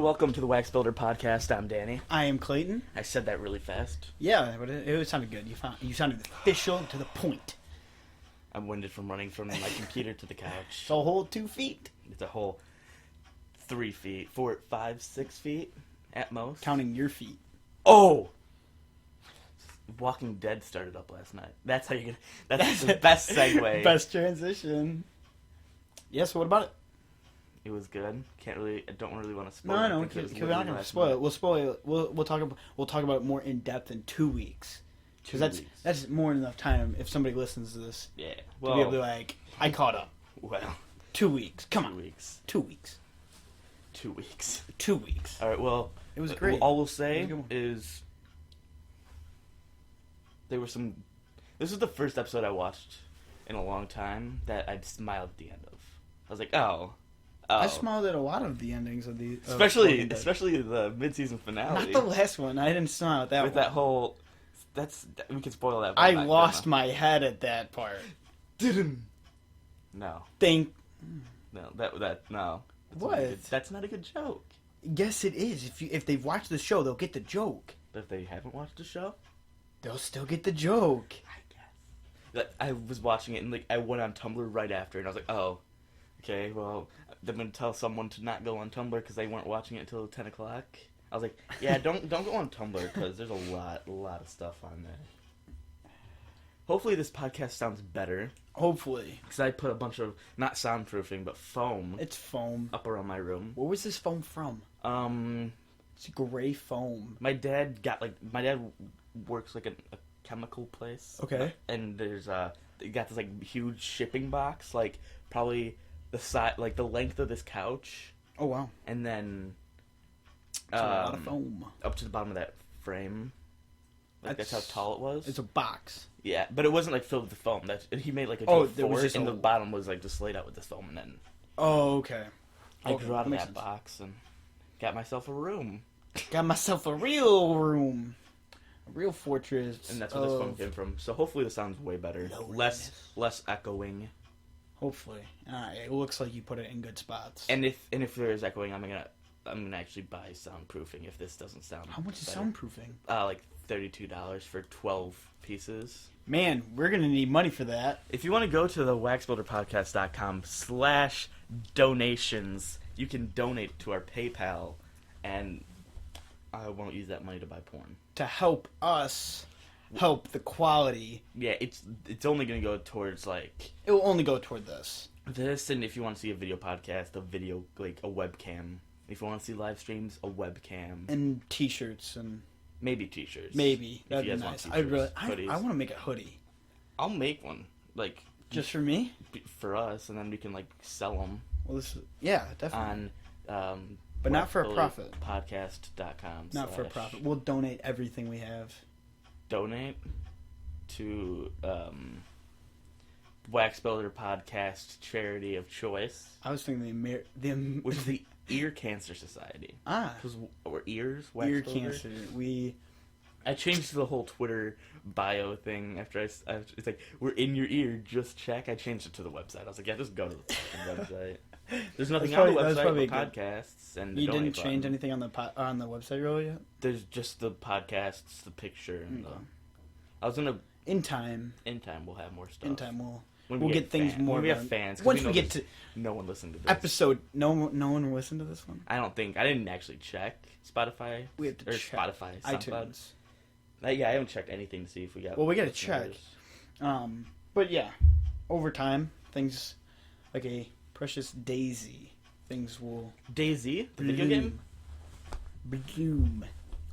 Welcome to the Wax Builder Podcast. I'm Danny. I am Clayton. I said that really fast. Yeah, but it sounded good. You sounded official and to the point. I'm winded from running from my computer to the couch. So a whole 2 feet. It's a whole 3 feet, 4, 5, 6 feet at most. Counting your feet. Oh! Walking Dead started up last night. That's how you get. That's the best segue. Best transition. Yes, what about it? It was good. I don't really want to spoil it. No, we're not going to spoil it. We'll spoil it. We'll talk about it more in depth in 2 weeks. Because that's more than enough time if somebody listens to this. Yeah. Well, to be able to be like, I caught up. Well. 2 weeks. Come on. 2 weeks. 2 weeks. 2 weeks. 2 weeks. All right. Well, it was great. All we'll say is there were some. This was the first episode I watched in a long time that I smiled at the end of. I was like, oh. I smiled at a lot of the endings of the especially the mid-season finale. Not the last one. I didn't smile at that with one. that whole. We can spoil that. I lost my head at that part. No. No. No. What? That's not a good joke. Yes, it is. If they've watched the show, they'll get the joke. But if they haven't watched the show, they'll still get the joke. I guess. I was watching it and I went on Tumblr right after, and I was like, oh, okay, well, I'm gonna tell someone to not go on Tumblr because they weren't watching it until 10 o'clock. I was like, yeah, don't go on Tumblr because there's a lot of stuff on there. Hopefully this podcast sounds better. Hopefully. Because I put a bunch of, not soundproofing, but foam. It's foam. Up around my room. Where was this foam from? It's gray foam. My dad works like a chemical place. Okay. And there's they got this like huge shipping box, like probably the size, like the length of this couch. Oh wow. And then a lot of foam up to the bottom of that frame. Like that's how tall it was. It's a box. Yeah, but it wasn't like filled with the foam. He made like a fort, and the bottom was like just laid out with this foam, and then. Oh, okay. I grew out of that box and got myself a room. Got myself a real room, a real fortress. And that's where this foam came from. So hopefully the sound's way better, less echoing. Hopefully, it looks like you put it in good spots. And if there is echoing, I'm gonna actually buy soundproofing if this doesn't sound. How much is better. soundproofing? Like $32 for 12 pieces. Man, we're gonna need money for that. If you want to go to the waxbuilderpodcast.com/donations, you can donate to our PayPal, and I won't use that money to buy porn. To help us help the quality. Yeah, it's only gonna go towards like. It will only go toward this. This, and if you want to see a video podcast, a webcam. If you want to see live streams, a webcam. And t-shirts and. Maybe t-shirts. Maybe. That'd be nice. I want to make a hoodie. I'll make one. Like. Just for me? For us, and then we can, like, sell them. Well, yeah, definitely. On, but not for a profit. Podcast.com. Not for a profit. We'll donate everything we have. Donate to, Wax Builder Podcast charity of choice. I was thinking which is the Ear Cancer Society. Because we're ears. Ear cancer. I changed the whole Twitter bio thing after it's like we're in your ear. Just check. I changed it to the website. I was like, yeah, just go to the website. There's nothing on the website but podcasts and you didn't change anything on the website really yet. There's just the podcasts, the picture, and I was gonna in time. We'll have more stuff. In time we'll get things more. When we have fans. Once we get to no one listened to this episode. No one listened to this one. I don't think. I didn't actually check Spotify. We have to check Spotify, iTunes. I haven't checked anything to see if we got. Well, we gotta check. But yeah, over time, things like a Precious Daisy, things will Daisy, the video game. Bloom,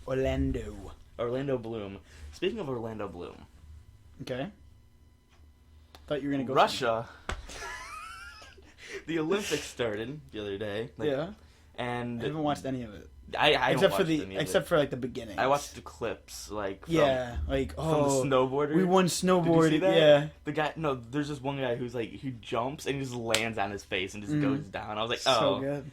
Orlando Bloom. Speaking of Orlando Bloom. Okay. Thought you were gonna go Russia. The Olympics started the other day. Yeah. And I haven't watched any of it. I except for like the beginning. I watched the clips like from, from the snowboarder. We won snowboarding. Did you see that? Yeah. The guy there's this one guy who's like he jumps and he just lands on his face and just goes down. I was like, so good.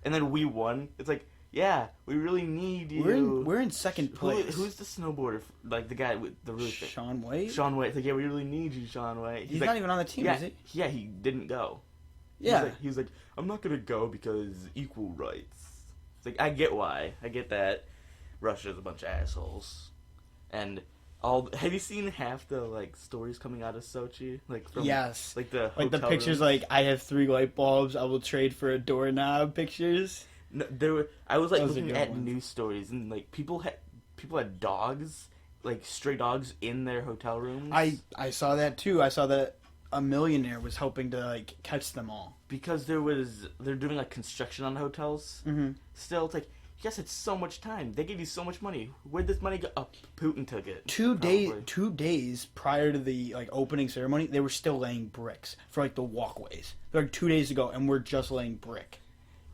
And then we won. It's like, yeah, we really need you. We're in second place. Who's the snowboarder? Like the guy with the really thick. Shaun White. Shaun White. It's like, yeah, we really need you, Shaun White. He's like, not even on the team, is he? Yeah, he didn't go. Yeah. He was like, I'm not gonna go because equal rights. It's like, I get why. I get that Russia's a bunch of assholes. And have you seen half the, like, stories coming out of Sochi? Like, from, yes. like, the pictures, rooms? like, I have 3 light bulbs, I will trade for a doorknob pictures. No, I was, like, Those are looking good at ones. news stories, and, like, people had dogs, like, stray dogs in their hotel rooms. I saw that, too. I saw that a millionaire was hoping to, like, catch them all. Because they're doing, like, construction on the hotels. Mm-hmm. Still, it's like, yes, it's so much time. They gave you so much money. Where'd this money go? Oh, Putin took it. 2 probably. 2 days prior to the, like, opening ceremony, they were still laying bricks for, like, the walkways. They're, like, 2 days ago, and we're just laying brick.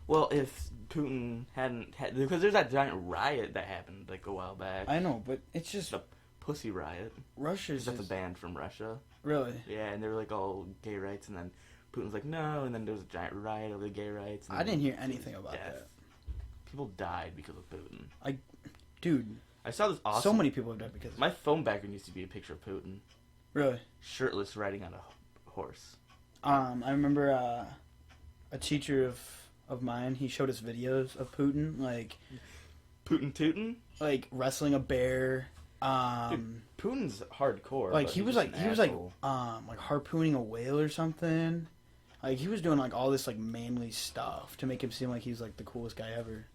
Well, if Putin hadn't had... Because there's that giant riot that happened, like, a while back. I know, but it's just... The Pussy Riot. Russia's That's just... a band from Russia. Really? Yeah, and they were, like, all gay rights, and then Putin's like, no, and then there was a giant riot over the gay rights. And I didn't hear anything about that. People died because of Putin. Dude, I saw this awesome... so many people have died because of My phone background used to be a picture of Putin. Really? Shirtless, riding on a horse. I remember a teacher of mine, he showed us videos of Putin, like Putin Tootin'? like wrestling a bear. Dude, Putin's hardcore. Like but he was he's like just an asshole. like harpooning a whale or something. Like he was doing like all this like manly stuff to make him seem like he's like the coolest guy ever.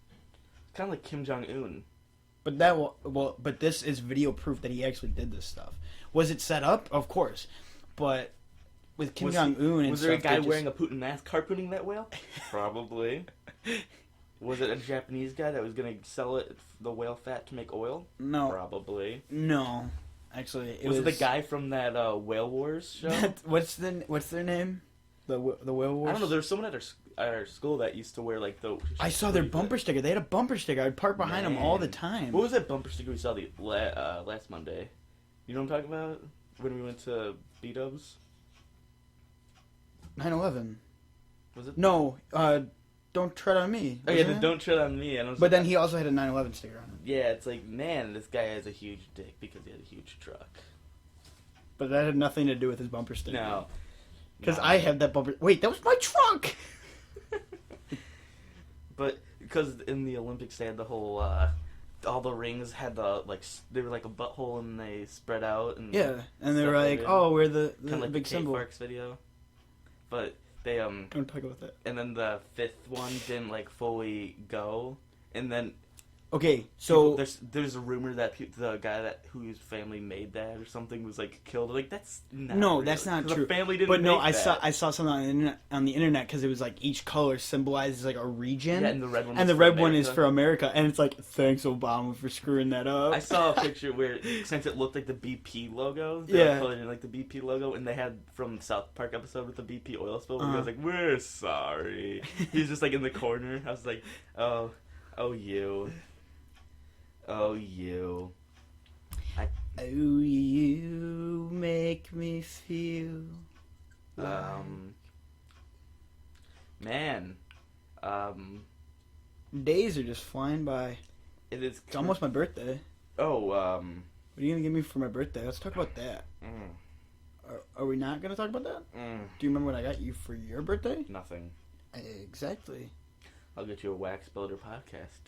Kind of like Kim Jong Un. But but this is video proof that he actually did this stuff. Was it set up? Of course, but with Kim Jong Un and was there a stuff, guy wearing a Putin mask harpooning that whale? Probably. Was it a Japanese guy that was gonna sell the whale fat to make oil? No, Probably. no. Actually, Was it the guy from that Whale Wars show? What's their name? The Whale Wars. I don't know. There was someone at our school that used to wear like the. I saw their bumper sticker. They had a bumper sticker. I'd park behind them all the time. What was that bumper sticker we saw the last Monday? You know what I'm talking about? When we went to B-Dubs? 9/11. Was it? No, Don't Tread on Me. Oh yeah, wasn't it? Don't Tread on Me. And I was But like, then he also had a 9/11 sticker on it. yeah, it's like, man, this guy has a huge dick because he had a huge truck. But that had nothing to do with his bumper sticker. No. Because No. I have that bumper. Wait, that was my trunk! But because in the Olympics they had the whole, all the rings had the, like, they were like a butthole and they spread out. And Yeah, and they stuff were like, that. oh, we're the Kind of like big the symbol. K-Farks video. But they, Don't talk about that. and then the fifth one didn't, like, fully go. And then Okay, so... there's a rumor that the guy whose family made that or something was like killed. Like that's not No, real. that's not 'Cause true. The family didn't. But no, make that. I saw something on the internet because it was like each color symbolizes like a region. Yeah, and the red one. And was the for red one is America. for America, and it's like, thanks Obama for screwing that up. I saw a picture where since it looked like the BP logo, they Yeah. colored in like the BP logo, and they had from the South Park episode with the BP oil spill. Where he Uh-huh. was like, "We're sorry." He's just like in the corner. I was like, "Oh, you." Oh, you. Oh, you make me feel. Man. Days are just flying by. It is. It's almost my birthday. Oh, What are you gonna give me for my birthday? Let's talk about that. Are we not gonna talk about that? Do you remember what I got you for your birthday? Nothing. Exactly. I'll get you a Wax Builder podcast.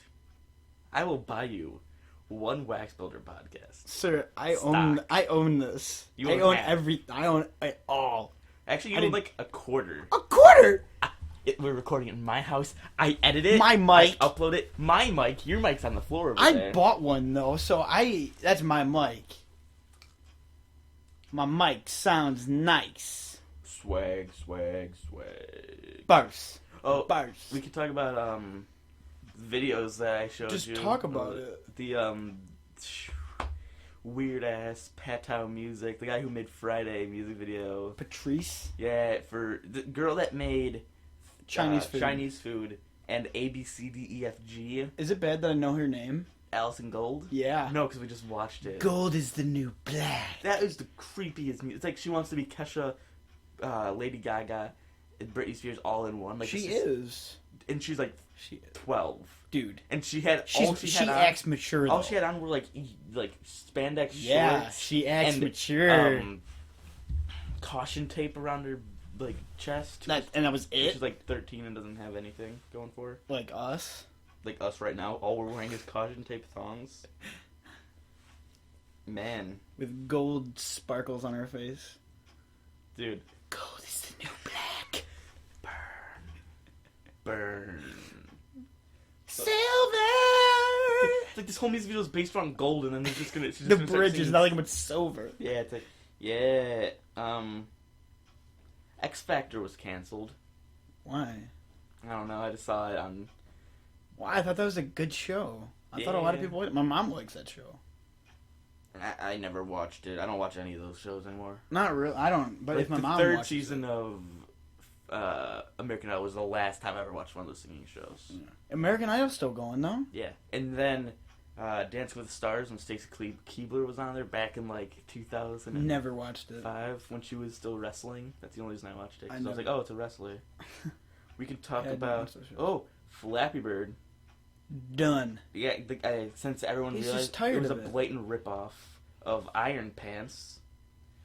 I will buy you one Wax Builder podcast. Sir, I Stock. own this. You I own own half. I own it all. Actually, you I own didn't- like a quarter. A quarter. We're recording it in my house. I edit it. My mic. I upload it. My mic. Your mic's on the floor over I there. bought one though, so that's my mic. My mic sounds nice. Swag. Bars. Oh, Bars. we could talk about videos that I showed Just you. talk about it. The weird ass Patow music. The guy who made Friday music video. Patrice. Yeah, for the girl that made Chinese food. Chinese food and ABCDEFG. Is it bad that I know her name? Allison Gold. Yeah. No, because we just watched it. Gold is the new black. That is the creepiest music. It's like she wants to be Kesha, Lady Gaga, and Britney Spears all in one. Like She this is. and she's like She is. 12, Dude. and she had She on, acts mature though. all she had on were like spandex Yeah, shorts. she acts and, mature. Caution tape around her like chest. And that was it? She's like 13 and doesn't have anything going for her. Like us? like us right now, all we're wearing is caution tape thongs. Man. With gold sparkles on our face. Dude. Gold is the new black. Burn. Silver! It's like this whole music video is based on gold, and then they're just gonna... The bridge is nothing but silver. Yeah, it's like... Yeah, X Factor was canceled. Why? I don't know, I just saw it on... Why? I thought that was a good show. I thought a lot of people liked it. My mom likes that show. I never watched it. I don't watch any of those shows anymore. Not really. I don't. But like if my the mom third watches season of American Idol was the last time I ever watched one of those singing shows. Yeah. American Idol's still going though. Yeah, and then Dancing with the Stars when Stacey Keebler was on there back in like 2005 Never watched it. when she was still wrestling. That's the only reason I watched it. 'Cause I was like, never- oh, it's a wrestler. We could talk Yeah, I didn't about watch those shows. Flappy Bird. Done. Yeah, since everyone He's realized just tired it was of a it. blatant ripoff of Iron Pants.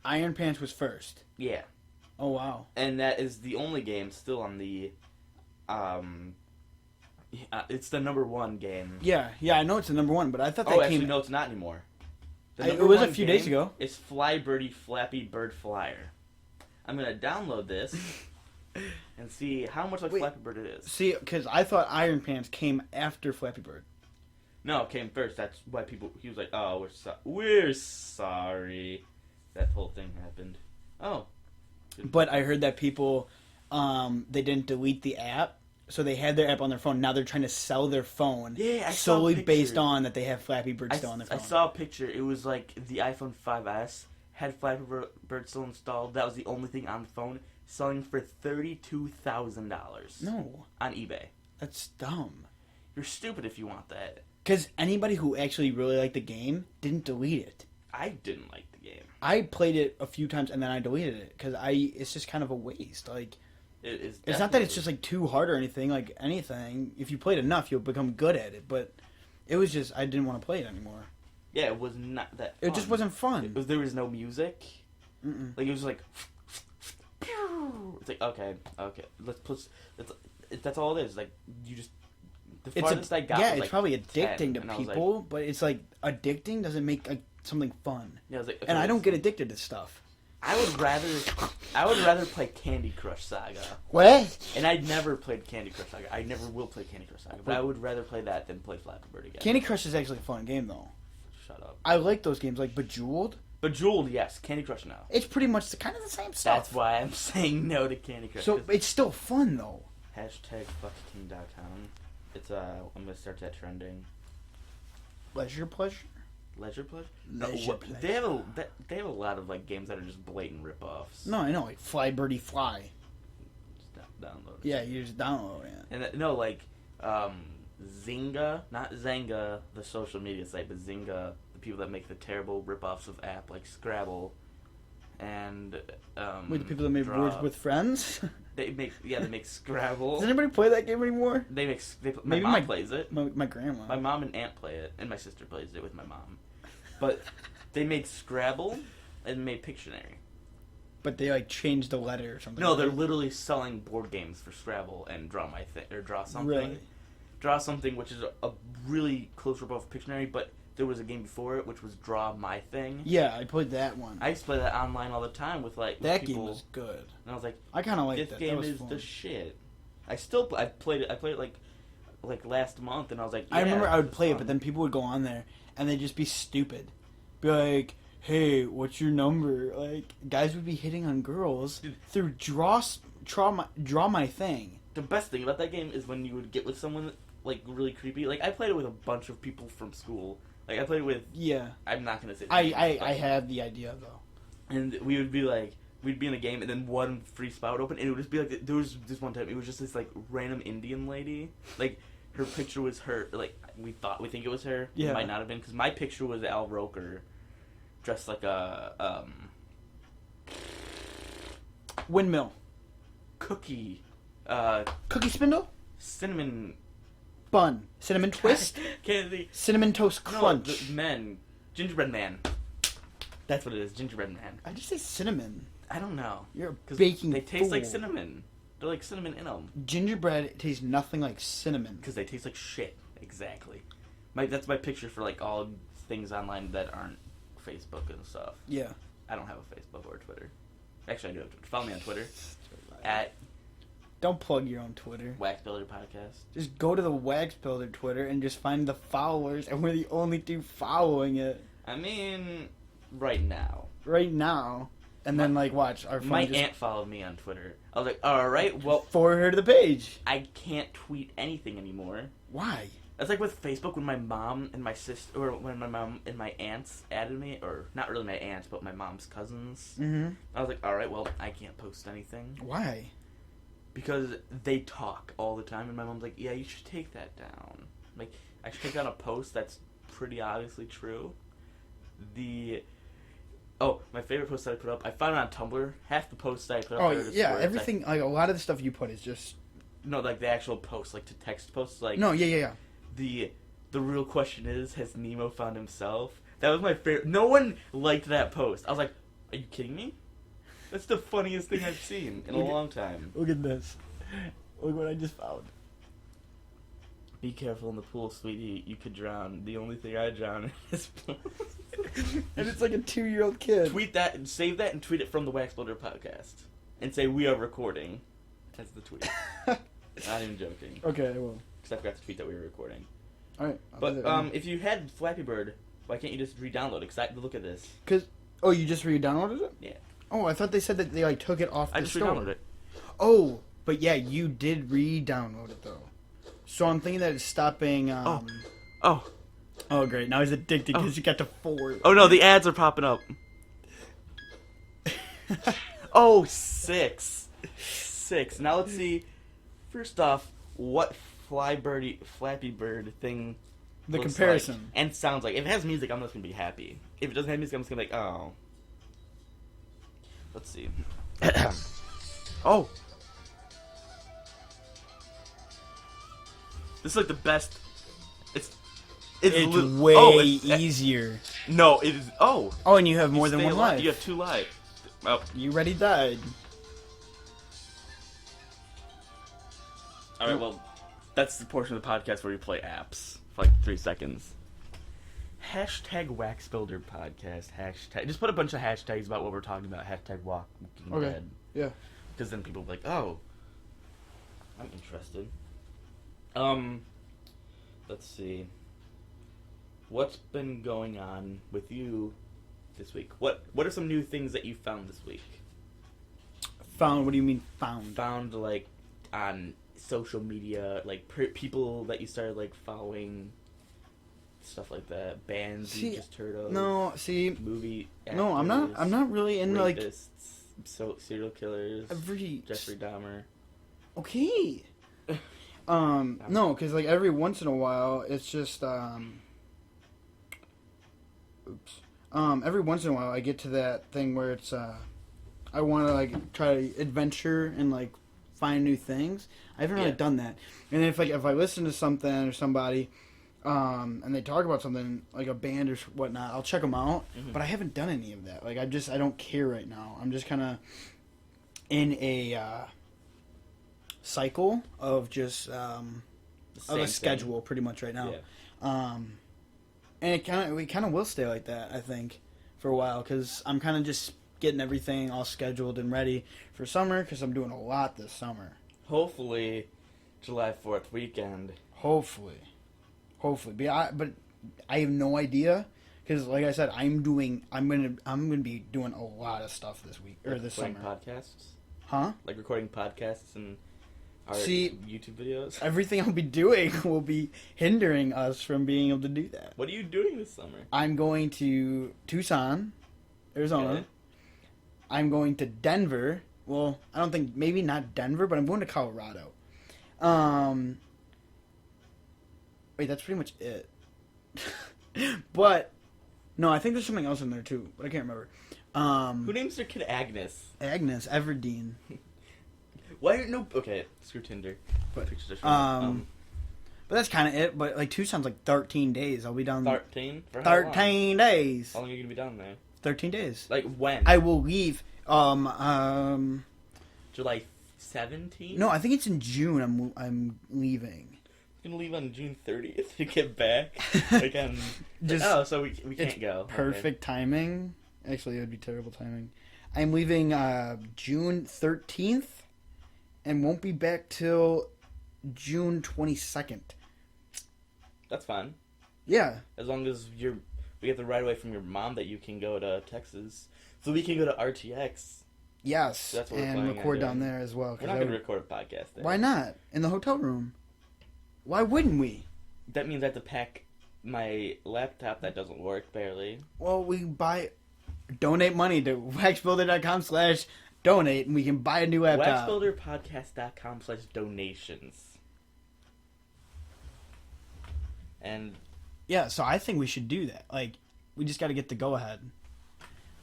Iron Pants was first. Yeah. Oh wow. And that is the only game still on the, it's the number one game. Yeah, I know it's the number one, but I thought that Oh, came. actually, no, it's not anymore. The It number was a one few days game ago. It's Fly Birdie Flappy Bird Flyer. I'm gonna download this and see how much like Wait. Flappy Bird it is. See, because I thought Iron Pants came after Flappy Bird. No, it came first. That's why people. He was like, "Oh, we're sorry." That whole thing happened. Oh. But I heard that people, they didn't delete the app, so they had their app on their phone. Now they're trying to sell their phone. Yeah, I saw solely a based picture. on that they have Flappy Bird still on their phone. I saw a picture. It was like the iPhone 5S had Flappy Bird still installed. That was the only thing on the phone, selling for $32,000. No, on eBay. that's dumb. You're stupid if you want that. Because anybody who actually really liked the game didn't delete it. I didn't like the game. I played it a few times and then I deleted it because it's just kind of a waste. Like, It is. it's not that it's just like too hard or anything. Like anything, if you played enough, you'll become good at it. But it was just I didn't want to play it anymore. Yeah, it was not that. It just wasn't fun. There was no music. Mm-mm. Like it was like. It's like okay, let's put. That's all it is. Like you just. The farthest I got. Yeah, was it's like probably addicting 10, to and I was people, but it's like addicting doesn't make something fun. Yeah, I was like, And I don't get addicted to stuff. I would rather play Candy Crush Saga. What? And I'd never played Candy Crush Saga. I never will play Candy Crush Saga. But I would rather play that than play Flappy Bird again. Candy Crush is actually a fun game though. Shut up. I like those games, like Bejeweled. Bejeweled, yes. Candy Crush, no. It's pretty much kind of the same stuff. That's why I'm saying no to Candy Crush. So it's still fun though. #FuckKing.com. It's I'm gonna start that trending. Leisure pleasure. Leisure pleasure. Leisure What- pleasure. They have a lot of like games that are just blatant ripoffs. No, I know, like Fly Birdie Fly. Just download it. Yeah, you just download it. And no, like Zynga, not Zanga, the social media site, but Zynga, the people that make the terrible ripoffs of app like Scrabble, and Wait, the people that made Draw. Words with Friends. They make Scrabble. Does anybody play that game anymore? My Maybe mom my- plays it. My grandma. My mom and aunt play it, and my sister plays it with my mom. But they made Scrabble and made Pictionary. But they like changed the letter or something. No, they're right? literally selling board games for Scrabble and Draw My Thing or Draw Something. Really? Draw Something, which is a really close ripoff of Pictionary, but there was a game before it which was Draw My Thing. Yeah, I played that one. I used to play that online all the time with like that people, game was good. and I was like, I kind of liked this that. game That was is fun. the shit. I played it. I played it like last month, and I was like, I remember yeah, I would it's play it, fun. but then people would go on there and they'd just be stupid. Be like, "Hey, what's your number?" Like guys would be hitting on girls Dude. through draw my thing. The best thing about that game is when you would get with someone like really creepy. Like I played it with a bunch of people from school. Like I played it with. Yeah, I'm not gonna say. I have the idea though. And we would be like, we'd be in a game, and then one free spot would open, and it would just be like, there was this one time, it was just this like random Indian lady, like her picture was her, like we think it was her, Yeah. it might not have been, because my picture was Al Roker, dressed like a Windmill, cookie, cookie spindle, cinnamon bun, cinnamon twist, candy. cinnamon toast No, crunch. the men, gingerbread man. That's what it is, gingerbread man. I just say cinnamon. I don't know. You're a 'Cause baking they taste like fool. cinnamon. They're like cinnamon in them. Gingerbread tastes nothing like cinnamon. Because they taste like shit. Exactly. That's my picture for like all things online that aren't Facebook and stuff. Yeah. I don't have a Facebook or Twitter. Actually, I do have Twitter. Follow me on Twitter at Don't plug your own Twitter. Wax Builder Podcast. Just go to the Wax Builder Twitter and just find the followers, and we're the only two following it I mean, right now. right now. And then, like, watch our phone My just aunt followed me on Twitter. I was like, all right, well, forward her to the page. I can't tweet anything anymore. Why? That's like with Facebook when my mom and my sister, or when my mom and my aunts added me, or not really my aunts, but my mom's cousins. Mm-hmm. I was like, all right, well, I can't post anything. Why? Because they talk all the time, and my mom's like, yeah, you should take that down. Like, I should take down a post that's pretty obviously true. My favorite post that I put up, I found it on Tumblr. Half the posts that I put up Oh, there are just yeah, words everything, like, a lot of the stuff you put is just... No, like, the actual posts, like, to text posts, like... No, yeah. The real question is, has Nemo found himself? That was my favorite. No one liked that post. I was like, are you kidding me? That's the funniest thing I've seen in a long time. Look at this. Look what I just found. Be careful in the pool, sweetie. You could drown. The only thing I drown is... And it's like a 2-year-old kid. Tweet that and save that and tweet it from the Wax Builder Podcast. And say, we are recording. That's the tweet. Not even joking. Okay, I will. Because I forgot to tweet that we were recording. Alright. But if you had Flappy Bird, why can't you just re-download it? Because look at this. Oh, you just re-downloaded it? Yeah. Oh, I thought they said that they, like, took it off I the just store. re-downloaded it. Oh, but yeah, you did re-download it, though. So I'm thinking that it's stopping, Oh, great. Now he's addicted because you got to 4. Oh, no, the ads are popping up. Oh, 6. 6. Now let's see. First off, what Flappy Bird thing The looks comparison. like and sounds like. If it has music, I'm just going to be happy. If it doesn't have music, I'm just going to be like, oh. Let's see. Oh. This is like the best. It's way easier. No, it is. Oh. Oh, and you have more You than stay one alive. life. You have 2 life. Oh. You already died. Alright, well, that's the portion of the podcast where we play apps for like 3 seconds. Hashtag Wax Builder Podcast. Hashtag. Just put a bunch of hashtags about what we're talking about. Hashtag Walking Okay. Dead. Yeah. Because then people will be like, oh, I'm interested. Let's see. What's been going on with you this week? What are some new things that you found this week? Found? What do you mean found? Found, like, on social media, like, people that you started, like, following, stuff like that. Bands you just heard of. No, see. Movie actors, No, I'm not really into, like... rapists, serial killers. Jeffrey Dahmer. Okay. No, because, like, every once in a while, it's just, every once in a while, I get to that thing where it's, I want to, like, try to adventure and, like, find new things. I haven't really done that. And if I listen to something or somebody, and they talk about something, like a band or whatnot, I'll check them out. Mm-hmm. But I haven't done any of that. Like, I don't care right now. I'm just kind of in a, cycle of just of a schedule pretty much right now. Yeah. And it kind of will stay like that, I think, for a while, because I'm kind of just getting everything all scheduled and ready for summer, because I'm doing a lot this summer. Hopefully, July 4th weekend. Hopefully, but I have no idea, because like I said, I'm gonna be doing a lot of stuff this week or this summer. Podcasts, huh? Like recording podcasts and our YouTube videos. Everything I'll be doing will be hindering us from being able to do that. What are you doing this summer? I'm going to Tucson, Arizona. Okay. I'm going to Denver. Well, I don't think, maybe not Denver, but I'm going to Colorado. Wait, that's pretty much it. But, no, I think there's something else in there too, but I can't remember. Who names their kid Agnes? Agnes Everdeen. Why no? Okay, screw Tinder. But but that's kind of it. But like Tucson's like 13 days. I'll be down. 13. For 13 days. How long are you gonna be down there? 13 days. Like when? I will leave. July 17th. No, I think it's in June. I'm leaving. gonna leave on June 30th to get back. Like, so we can't go. Perfect timing. Actually, it would be terrible timing. I'm leaving June 13th and won't be back till June 22nd. That's fine. Yeah. As long as we get the right away from your mom that you can go to Texas. So we can go to RTX. Yes. That's what we're and planning record on down doing. there as well. We're not going to record a podcast there. Why not? In the hotel room. Why wouldn't we? That means I have to pack my laptop that doesn't work barely. Well, we donate money to waxbuilder.com/donate and we can buy a new laptop. Waxbuilderpodcast.com/donations. And yeah, so I think we should do that. Like, we just got to get the go ahead.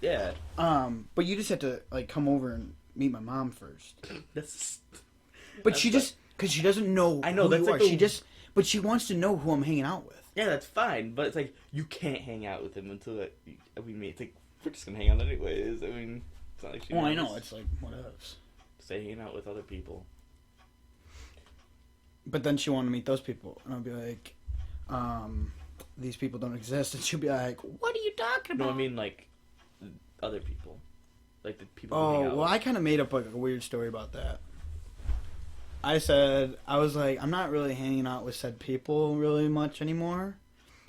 yeah. But you just have to like come over and meet my mom first. That's But she just because she doesn't know. I know who that's you like are. But she wants to know who I'm hanging out with. yeah, that's fine. But it's like you can't hang out with him until we meet. It's like we're just gonna hang out anyways. I mean, it's not like she. Well, I knows. know it's like what else. Stay hanging out with other people. But then she wanted to meet those people, and I'll be like, these people don't exist, and she'll be like, "What are you talking about?" No, I mean like other people, like the people. who hang Oh, out well, with. I kind of made up like a weird story about that. I said, I was like, I'm not really hanging out with said people really much anymore.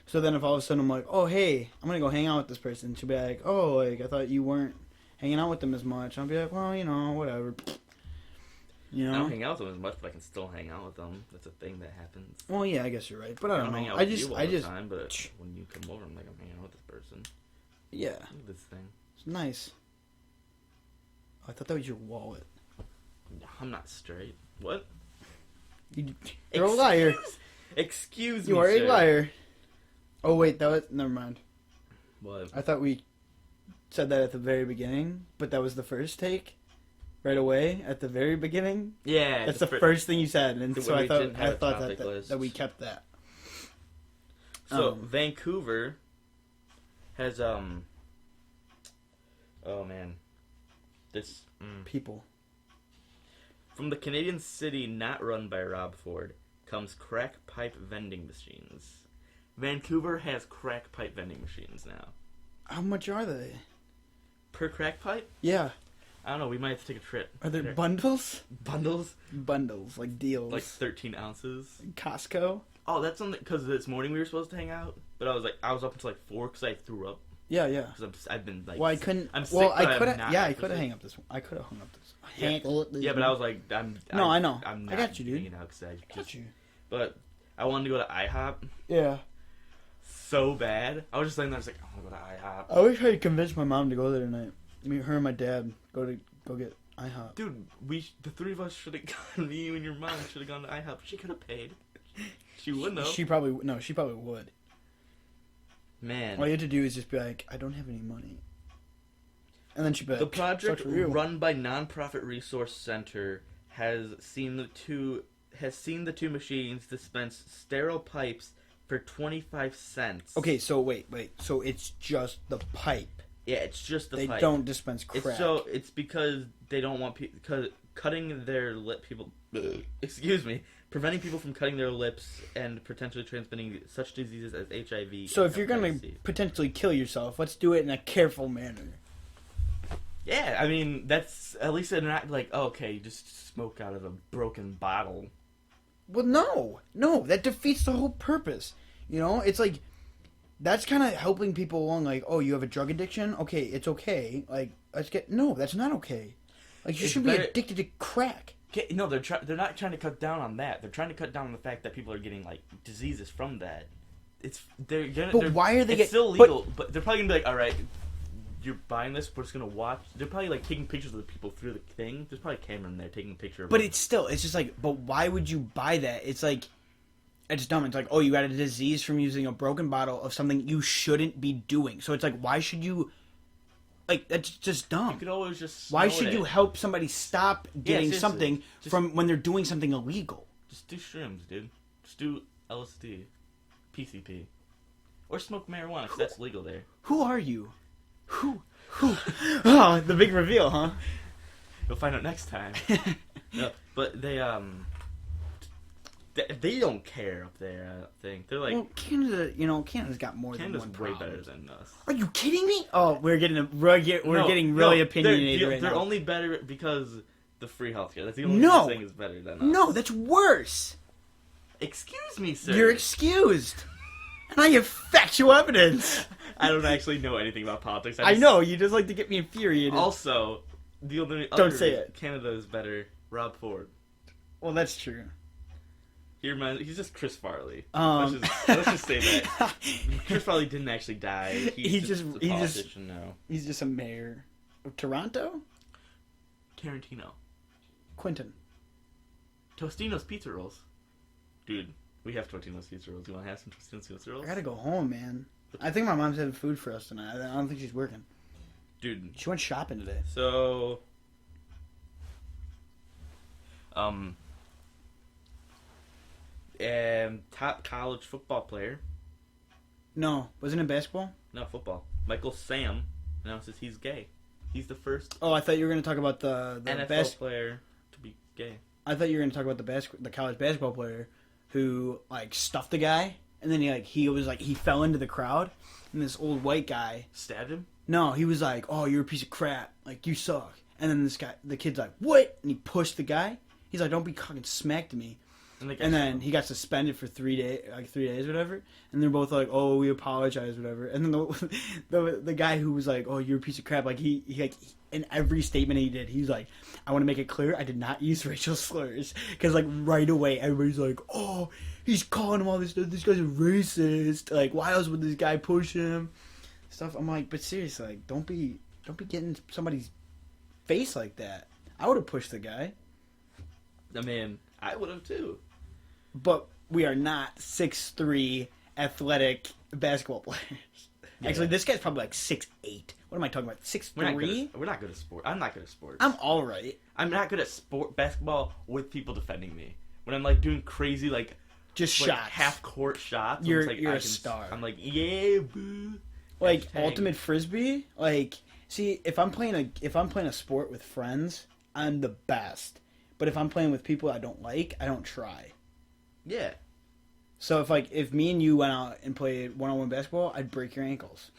So then if all of a sudden I'm like, oh, hey, I'm going to go hang out with this person, she'll be like, oh, like, I thought you weren't hanging out with them as much. I'll be like, well, whatever. You I know? don't hang out with them as much, but I can still hang out with them. That's a thing that happens. Well, yeah, I guess you're right. But I don't hang know. out I with just, you all the time, but when you come over, I'm like, I'm hanging out with this person. yeah, Look at this thing. it's nice. I thought that was your wallet. I'm not straight. What? You're a liar. Excuse me. You are a sir. liar. Oh, wait, never mind. What? I thought we said that at the very beginning, but that was the first take, right away at the very beginning. Yeah, That's the first thing you said, and so I didn't have a thought topic that list. we kept that. So Vancouver has oh man, this People. from the Canadian city not run by Rob Ford comes crack pipe vending machines. Vancouver has crack pipe vending machines now. How much are they? Per crack pipe? Yeah. I don't know. We might have to take a trip. Are there bundles? Bundles? Bundles, like deals. Like 13 ounces. Costco? Oh, that's something because this morning we were supposed to hang out, but I was up until like 4 because I threw up. Yeah, yeah. Because I've been like. Well, I couldn't. I'm sick. Well, but I could have. I'm not Yeah, I could have sick. hung up this one. I could have hung up this. Yeah, but I was like, No, I know. I'm I not got you, dude. hanging out 'cause I Got you. But I wanted to go to IHOP Yeah. so bad. I was just saying that I was like, I want to go to IHOP. I wish I could convince my mom to go there tonight. Her and my dad go get IHOP. Dude, the three of us should have gone. Me, you, and your mom should have gone to IHOP. She could have paid. She wouldn't have. She probably would. Man. All you have to do is just be like, I don't have any money. And then she'd be like, The project "Sucks for you." run by Nonprofit Resource Center has seen the two machines dispense sterile pipes for 25 cents. Okay, so wait. So it's just the pipe. Yeah, it's just the They pipe. don't dispense crack. It's because they don't want because cutting their excuse me, preventing people from cutting their lips and potentially transmitting such diseases as HIV. So and if you're gonna hepatitis C. potentially kill yourself, let's do it in a careful manner. Yeah, I mean that's at least they're not like okay, just smoke out of a broken bottle. Well, no, that defeats the whole purpose. You know, it's like that's kind of helping people along. Like, oh, you have a drug addiction? Okay, it's okay. Like, no, that's not okay. Like, you It's should better- be addicted to crack. Okay, no, they're not trying to cut down on that. They're trying to cut down on the fact that people are getting like diseases from that. But why are they It's still legal, but they're probably gonna be like, all right, you're buying this. We're just gonna watch. They're probably like taking pictures of the people through the thing. There's probably a camera in there taking a picture of. But them. it's just like, but why would you buy that? It's like, it's dumb. It's like, oh, you got a disease from using a broken bottle of something you shouldn't be doing. So it's like, why should you? Like, that's just dumb. You could always just. Why snort should you it. help somebody stop getting seriously. something Just- from when they're doing something illegal? Just do shrooms, dude. Just do LSD, PCP, or smoke marijuana because that's legal there. Who are you? Who? Oh, the big reveal, huh? You'll find out next time. No, but they They don't care up there. I don't think they're like Well, Canada's got more than one Canada's way problem. better than us. Are you kidding me? Oh, we're getting really opinionated right they're now. only better because the free healthcare. That's the only thing is better than us. No, that's worse. Excuse me, sir. You're excused. And I have factual evidence. I don't actually know anything about politics. I know, you just like to get me infuriated. Also, the only Don't say it. Canada is better. Rob Ford. Well, that's true. He's just Chris Farley. Um, Let's just say that Chris Farley didn't actually die. He's just a he's politician now. He's just a mayor of Toronto? Tarantino. Quentin. Tostino's Pizza Rolls. Dude, we have Tostino's Pizza Rolls. You want to have some Tostino's Pizza Rolls? I gotta go home, man. I think my mom's having food for us tonight. I don't think she's working. Dude. She went shopping today. So... top college football player. No, wasn't it basketball? No, football. Michael Sam announces he's gay. He's the first Oh, I thought you were gonna talk about the NFL player to be gay. I thought you were gonna talk about the college basketball player who like stuffed the guy, and then he fell into the crowd, and this old white guy Stabbed him? No, he was like, "Oh, you're a piece of crap. Like you suck." And then the kid's like, "What?" And he pushed the guy. He's like, "Don't be fucking smack to me." And then he got suspended for 3 days, whatever. And they're both like, "Oh, we apologize, whatever." And then the guy who was like, "Oh, you're a piece of crap," like he in every statement he did, he's like, "I want to make it clear, I did not use racial slurs," because like right away everybody's like, "Oh, he's calling him all this stuff. This guy's a racist. Like, why else would this guy push him?" Stuff. I'm like, but seriously, like, don't be getting somebody's face like that. I would have pushed the guy. I mean, I would have too. But we are not 6'3" athletic basketball players. Yeah. Actually, this guy's probably like 6'8". What am I talking about? 6'3"? We're not good at sports. I'm not good at sports. I'm all right. I'm not good at basketball with people defending me. When I'm like doing crazy just like, shots, half court shots. You're a star. I'm like, yeah, boo. Like ultimate frisbee. Like, see, if I'm playing a sport with friends, I'm the best. But if I'm playing with people I don't like, I don't try. Yeah. So if me and you went out and played one-on-one basketball, I'd break your ankles.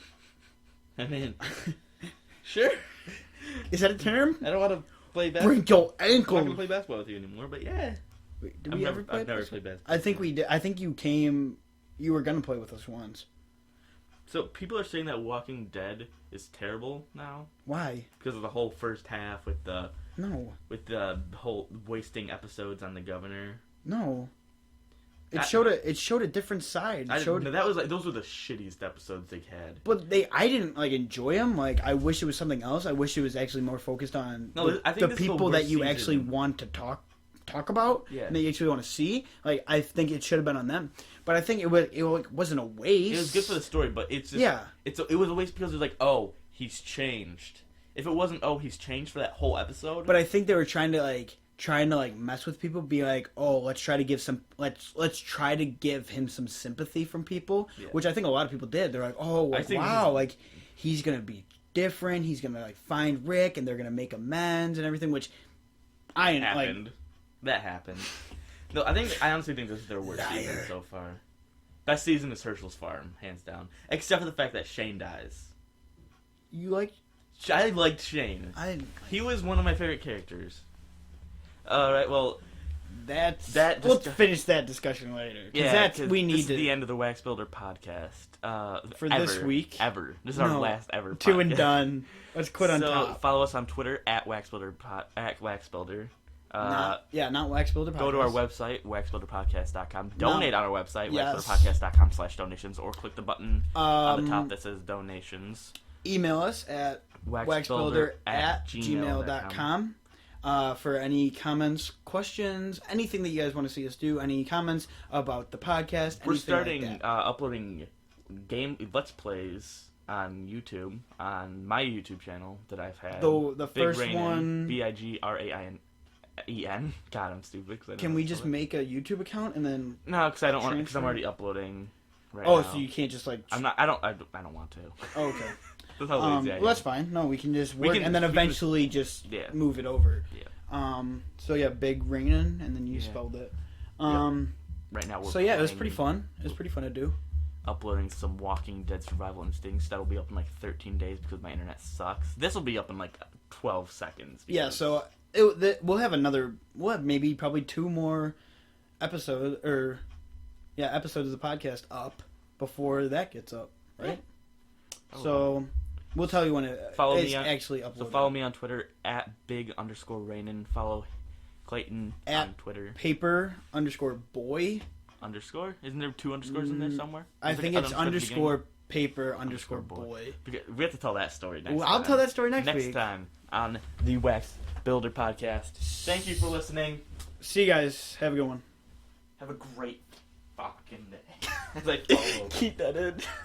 I mean, sure. Is that a term? I don't want to play basketball. Break your ankle. I'm not gonna play basketball with you anymore, but yeah. Wait, I've never played basketball. I think we did. I think you came. You were gonna play with us once. So people are saying that Walking Dead is terrible now. Why? Because of the whole first half with the whole wasting episodes on the governor. No. It showed a different side. Those were the shittiest episodes they had. But I didn't enjoy them. Like, I wish it was something else. I wish it was actually more focused on the people that you actually want to talk about, and that you actually want to see. Like, I think it should have been on them. But I think it wasn't a waste. It was good for the story, but it's just it was a waste because it was like, oh, he's changed. If it wasn't, oh, he's changed for that whole episode. But I think they were trying to mess with people, be like, oh, let's try to give him some sympathy from people, which I think a lot of people did. They're like, oh, wow, like he's gonna be different. He's gonna find Rick, and they're gonna make amends and everything. Which that happened. No, I honestly think this is their worst season so far. Best season is Herschel's Farm, hands down. Except for the fact that Shane dies. I liked Shane. He was one of my favorite characters. Alright, well... We'll finish that discussion later. Yeah, this is the end of the Wax Builder podcast. This week? Ever. This is our last ever podcast. Two and done. Let's quit on top. Follow us on Twitter, at WaxBuilder. Not Wax Builder Podcast. Go to our website, waxbuilderpodcast.com. Donate on our website, waxbuilderpodcast.com/donations, or click the button on the top that says donations. Email us at waxbuilder@gmail.com for any comments, questions, anything that you guys want to see us do, any comments about the podcast. We're starting uploading Let's Plays on YouTube, on my YouTube channel that I've had. The first one... BIGRAIN. God, I'm stupid. Can we just make a YouTube account and then? No, because I don't want. Because I'm already uploading. Right now. So you can't just I'm not. I don't want to. Oh, okay. That's how lazy I am. Well, that's fine. No, we can just work and then eventually just move it over. Yeah. So big ringing, and then you spelled it. right now we're So yeah, it was playing- pretty fun. It was pretty fun to do. uploading some Walking Dead Survival Instincts. That'll be up in like 13 days because my internet sucks. This will be up in like 12 seconds. Yeah, because- so we'll have maybe probably 2 more episodes episodes of the podcast up before that gets up, right? Oh, So we'll tell you when it Follow is me on- actually uploaded. So follow me on Twitter at @big_Rainin. Follow Clayton At on Twitter paper_boy. _ Isn't there 2 underscores in there somewhere? I There's think like it's an underscore at the _paper_boy. beginning. We have to tell that story next Well, time. I'll tell that story next week. time on the Wax Builder Podcast. Thank you for listening. See you guys. Have a good one. Have a great fucking day. As I fall over. Keep that in.